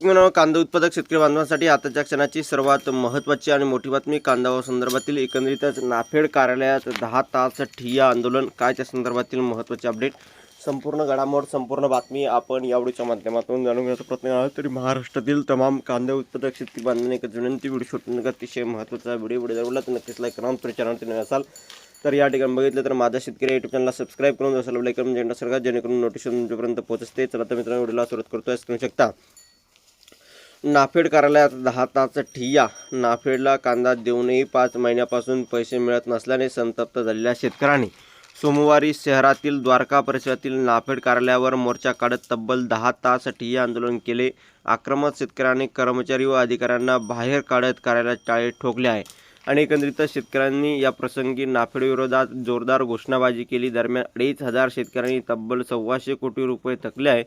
कांदा उत्पादक शेतकरी बांधवांसाठी आताच्या क्षणाची सर्वात महत्त्वाची आणि मोठी बातमी कांदा संदर्भातील एकंदरीतच नाफेड कार्यालयात 10 तास ठिय्या आंदोलन काय त्या संदर्भातील महत्त्वाचे अपडेट संपूर्ण घडामोड संपूर्ण बातमी आपण या व्हिडिओच्या माध्यमातून जाणून घेण्याचा प्रयत्न आहोत। तरी महाराष्ट्रातील तमाम कांदा उत्पादक शेतकरी बांधवांनी एक विनंती व्हिडिओ शूटिंग अतिशय महत्त्वाचा व्हिडिओ जरूर तर नक्कीच लाईक करा। तर चॅनलवर नवीन असाल तर या ठिकाणी बघितलं तर माझा शेतकरी यूट्यूब चॅनलला सबस्क्राईब करून असाल लाईक करून जेंडा सरकार जेणेकरून नोटिफिकेशन तुमच्यापर्यंत पोहोचते। चला तर मित्रांनो व्हिडिओला सुरुवात करतोय करू शकता। नाफेड कार्यालयात 10 तास ठिय्या नाफेडला कांदा देऊनही 5 महिन्यापासून पैसे मिळत नसल्याने संतप्त झालेल्या शेतकऱ्यांनी सोमवारी शहरातील द्वारका परिसरातील नाफेड कार्यालयावर मोर्चा काढत तब्बल 10 तास ठिय्या आंदोलन केले। आक्रमक शेतकऱ्यांनी कर्मचारी व अधिकाऱ्यांना बाहेर काढत कार्यालयात टाळे ठोकले आहे आणि एकंदरीत शेतकऱ्यांनी या प्रसंगी नाफेड विरोधात जोरदार घोषणाबाजी केली। दरम्यान 2,500 शेतकऱ्यांनी तब्बल 1,200 कोटी रुपये थकले आहे।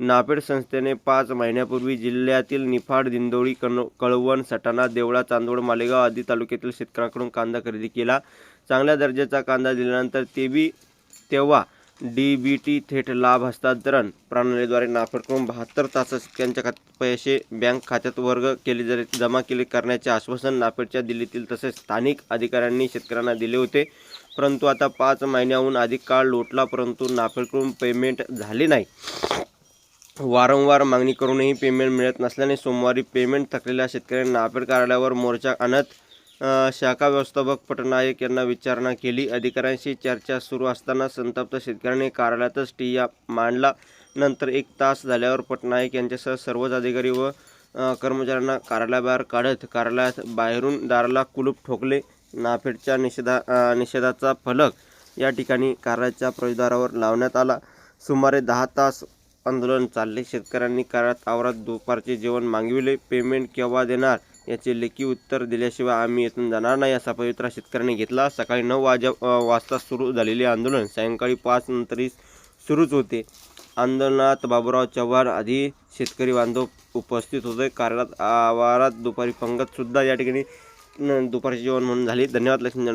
नाफेड संस्थेने 5 महिन्यापूर्वी जिल्ह्यातील निफाड, दिंडोरी, कळवण, सटाणा, देवळा, चांदवड, मालेगाव आदी तालुक्यातील शेतकऱ्यांकडून कांदा खरेदी केला। चांगल्या दर्जाचा कांदा दिल्यानंतर तेव्हा DBT थेट लाभ हस्तांतरण प्रणालीद्वारे नाफेडकडून 72 तासात शेतकऱ्यांच्या पैसे बँक खात्यात जमा करण्याचे आश्वासन नाफेडच्या दिल्लीतील तसेच स्थानिक अधिकाऱ्यांनी शेतकऱ्यांना दिले होते। परंतु आता 5 महिन्याहून अधिक काळ लोटला परंतु नाफेडकडून पेमेंट झाले नाही। वारंवार मागणी करूनही पेमेंट मिळत नसल्याने सोमवारी पेमेंट थकलेल्या शेतकऱ्यांनी नाफेड कार्यालयावर मोर्चा आणत शाखा व्यवस्थापक पटनायक यांना विचारणा केली। अधिकाऱ्यांशी चर्चा सुरू असताना संतप्त शेतकऱ्यांनी कार्यालयातच ठिय्या मांडला। नंतर 1 तास झाल्यावर पटनायक यांच्यासह सर्वच अधिकारी व कर्मचाऱ्यांना कार्यालयाबाहेर काढत कार्यालयात बाहेरून दाराला कुलूप ठोकले। नाफेडच्या निषेधाचा फलक या ठिकाणी कार्यालयाच्या प्रवेशद्वारावर लावण्यात आला। सुमारे 10 तास आंदोलन चालले। शेतकऱ्यांनी कार्यालयात आवारात दुपारचे जेवण मागविले। पेमेंट केव्हा देणार याचे लेखी उत्तर दिल्याशिवाय आम्ही येथून जाणार नाही असा पवित्रा शेतकऱ्यांनी घेतला। सकाळी 9 वाजता सुरू झालेले आंदोलन सायंकाळी 5 नंतरही सुरूच होते। आंदोलनात बाबूराव चव्हाण आदी शेतकरी बांधव उपस्थित होते। कार्यालयात आवारात दुपारी पंगत सुद्धा या ठिकाणी दुपारचे जेवण म्हणून झाली। धन्यवाद लक्ष्मी।